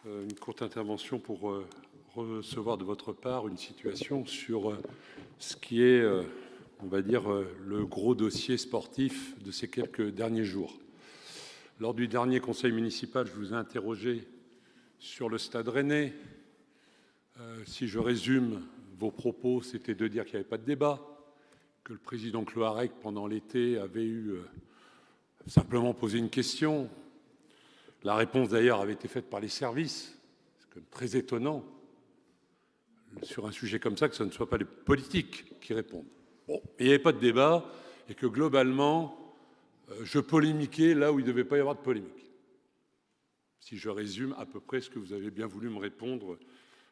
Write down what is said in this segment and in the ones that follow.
Une courte intervention pour recevoir de votre part une situation sur ce qui est, on va dire, le gros dossier sportif de ces quelques derniers jours. Lors du dernier conseil municipal, je vous ai interrogé sur le Stade Rennais. Si je résume vos propos, c'était de dire qu'il n'y avait pas de débat, que le président Cloarec, pendant l'été, avait simplement posé une question. La réponse, d'ailleurs, avait été faite par les services. C'est quand même très étonnant, sur un sujet comme ça, que ce ne soit pas les politiques qui répondent. Bon, il n'y avait pas de débat et que, globalement, je polémiquais là où il ne devait pas y avoir de polémique. Si je résume à peu près ce que vous avez bien voulu me répondre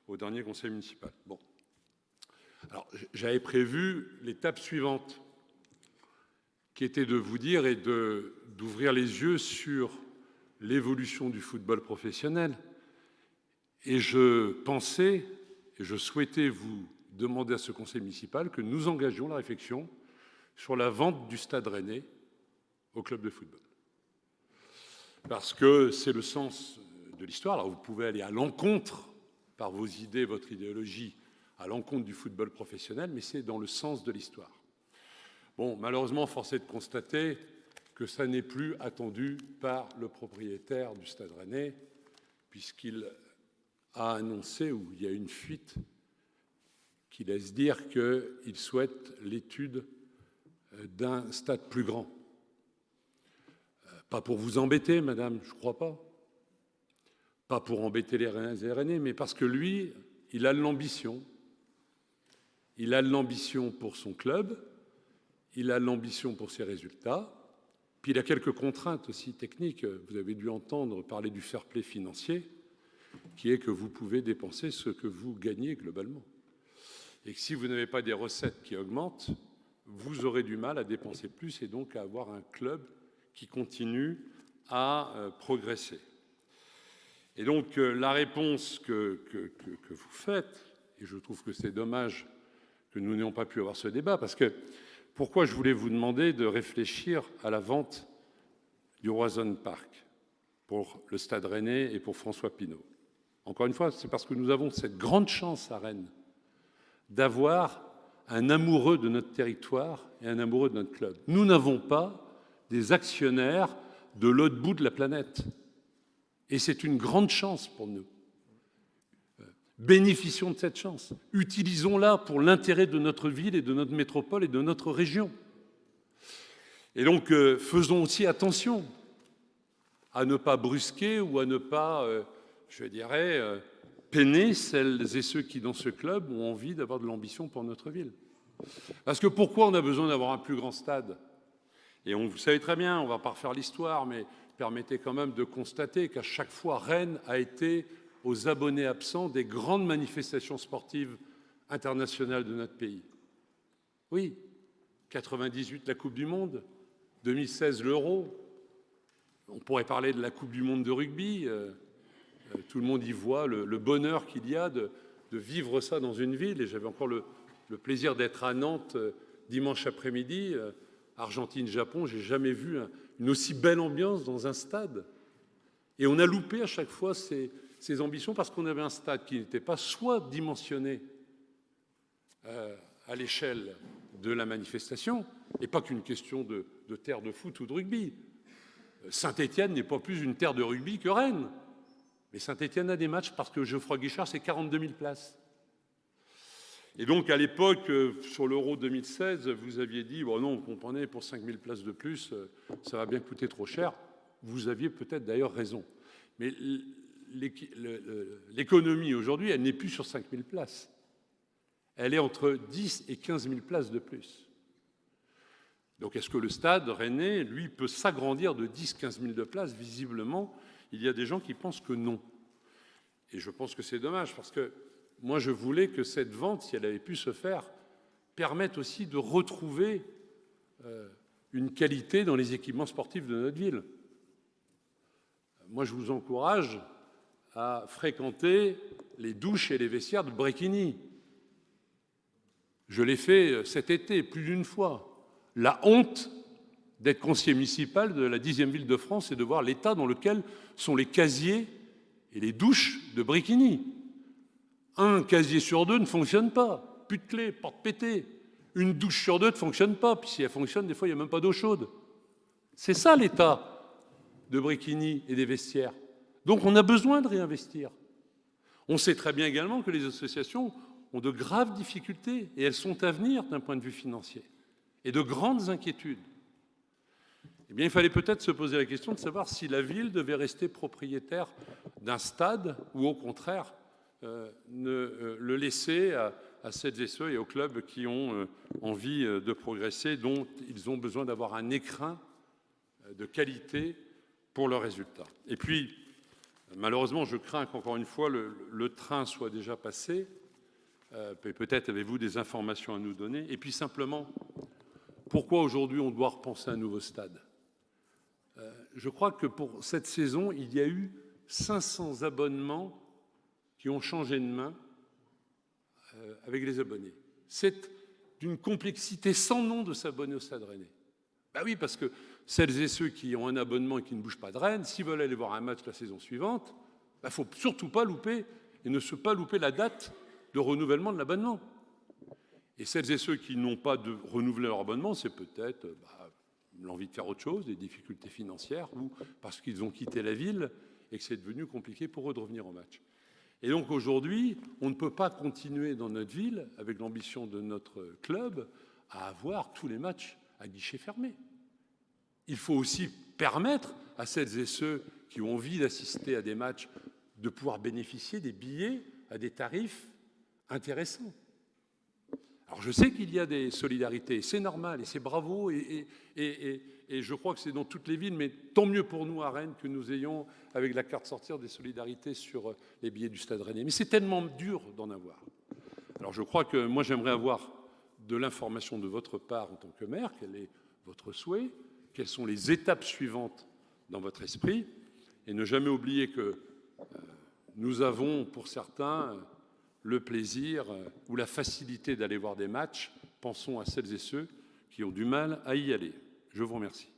au dernier conseil municipal. Bon. Alors, j'avais prévu l'étape suivante, qui était de vous dire et d'ouvrir les yeux sur l'évolution du football professionnel. Et je pensais et je souhaitais vous demander à ce conseil municipal que nous engagions la réflexion sur la vente du Stade Rennais au club de football. Parce que c'est le sens de l'histoire. Alors vous pouvez aller à l'encontre, par vos idées, votre idéologie, à l'encontre du football professionnel, mais c'est dans le sens de l'histoire. Bon, malheureusement, force est de constater que ça n'est plus attendu par le propriétaire du Stade Rennais, puisqu'il a annoncé, ou il y a une fuite, qui laisse dire qu'il souhaite l'étude d'un stade plus grand. Pas pour vous embêter, madame, je ne crois pas. Pas pour embêter les Rennais, mais parce que lui, il a l'ambition. Il a l'ambition pour son club, il a l'ambition pour ses résultats, puis il a quelques contraintes aussi techniques. Vous avez dû entendre parler du fair play financier, qui est que vous pouvez dépenser ce que vous gagnez globalement. Et que si vous n'avez pas des recettes qui augmentent, vous aurez du mal à dépenser plus et donc à avoir un club qui continue à progresser. Et donc la réponse que vous faites, et je trouve que c'est dommage que nous n'ayons pas pu avoir ce débat, parce que pourquoi je voulais vous demander de réfléchir à la vente du Roazhon Park pour le Stade Rennais et pour François Pinault. Encore une fois, c'est parce que nous avons cette grande chance à Rennes d'avoir un amoureux de notre territoire et un amoureux de notre club. Nous n'avons pas des actionnaires de l'autre bout de la planète. Et c'est une grande chance pour nous. Bénéficions de cette chance. Utilisons-la pour l'intérêt de notre ville et de notre métropole et de notre région. Et donc, faisons aussi attention à ne pas brusquer ou à ne pas, je dirais, peiner celles et ceux qui, dans ce club, ont envie d'avoir de l'ambition pour notre ville. Parce que pourquoi on a besoin d'avoir un plus grand stade ? Et vous savez très bien, on ne va pas refaire l'histoire, mais permettez quand même de constater qu'à chaque fois, Rennes a été aux abonnés absents des grandes manifestations sportives internationales de notre pays. Oui, 98, la Coupe du Monde, 2016, l'Euro. On pourrait parler de la Coupe du Monde de rugby. Tout le monde y voit le bonheur qu'il y a de vivre ça dans une ville. Et j'avais encore le plaisir d'être à Nantes dimanche après-midi, Argentine-Japon. J'ai jamais vu une aussi belle ambiance dans un stade. Et on a loupé à chaque fois ces ambitions parce qu'on avait un stade qui n'était pas soit dimensionné à l'échelle de la manifestation, et pas qu'une question de terre de foot ou de rugby. Saint-Étienne n'est pas plus une terre de rugby que Rennes. Mais Saint-Étienne a des matchs parce que Geoffroy Guichard, c'est 42 000 places. Et donc, à l'époque, sur l'Euro 2016, vous aviez dit, bon non, vous comprenez, pour 5 000 places de plus, ça va bien coûter trop cher. Vous aviez peut-être d'ailleurs raison. Mais l'économie aujourd'hui, elle n'est plus sur 5 000 places. Elle est entre 10 et 15 000 places de plus. Donc est-ce que le Stade Rennais, lui, peut s'agrandir de 10-15 000 de places ? Visiblement, il y a des gens qui pensent que non. Et je pense que c'est dommage, parce que moi, je voulais que cette vente, si elle avait pu se faire, permette aussi de retrouver une qualité dans les équipements sportifs de notre ville. Moi, je vous encourage à fréquenter les douches et les vestiaires de Bréquigny. Je l'ai fait cet été, plus d'une fois. La honte d'être conseiller municipal de la 10e ville de France et de voir l'état dans lequel sont les casiers et les douches de Bricquigny. Un casier sur deux ne fonctionne pas. Plus de clé, porte pétée. Une douche sur deux ne fonctionne pas. Puis si elle fonctionne, des fois, il n'y a même pas d'eau chaude. C'est ça l'état de Bricquigny et des vestiaires. Donc on a besoin de réinvestir. On sait très bien également que les associations ont de graves difficultés et elles sont à venir d'un point de vue financier et de grandes inquiétudes. Eh bien, il fallait peut-être se poser la question de savoir si la ville devait rester propriétaire d'un stade ou au contraire le laisser à celles et ceux et aux clubs qui ont envie de progresser, dont ils ont besoin d'avoir un écrin de qualité pour leurs résultats. Et puis, malheureusement, je crains qu'encore une fois, le train soit déjà passé. Peut-être avez-vous des informations à nous donner. Et puis simplement, pourquoi aujourd'hui on doit repenser un nouveau stade ? Je crois que pour cette saison, il y a eu 500 abonnements qui ont changé de main avec les abonnés. C'est d'une complexité sans nom de s'abonner au Stade Rennais. Ben oui, parce que celles et ceux qui ont un abonnement et qui ne bougent pas de Rennes, s'ils veulent aller voir un match la saison suivante, il ne faut surtout pas louper et ne pas louper la date de renouvellement de l'abonnement. Et celles et ceux qui n'ont pas de renouveler leur abonnement, c'est peut-être l'envie de faire autre chose, des difficultés financières, ou parce qu'ils ont quitté la ville et que c'est devenu compliqué pour eux de revenir au match. Et donc aujourd'hui, on ne peut pas continuer dans notre ville, avec l'ambition de notre club, à avoir tous les matchs à guichet fermé. Il faut aussi permettre à celles et ceux qui ont envie d'assister à des matchs de pouvoir bénéficier des billets à des tarifs intéressants. Alors je sais qu'il y a des solidarités, c'est normal et c'est bravo et je crois que c'est dans toutes les villes, mais tant mieux pour nous à Rennes que nous ayons, avec la carte sortir, des solidarités sur les billets du Stade Rennais. Mais c'est tellement dur d'en avoir. Alors je crois que moi j'aimerais avoir de l'information de votre part en tant que maire, quel est votre souhait, quelles sont les étapes suivantes dans votre esprit, et ne jamais oublier que nous avons pour certains le plaisir ou la facilité d'aller voir des matchs. Pensons à celles et ceux qui ont du mal à y aller. Je vous remercie.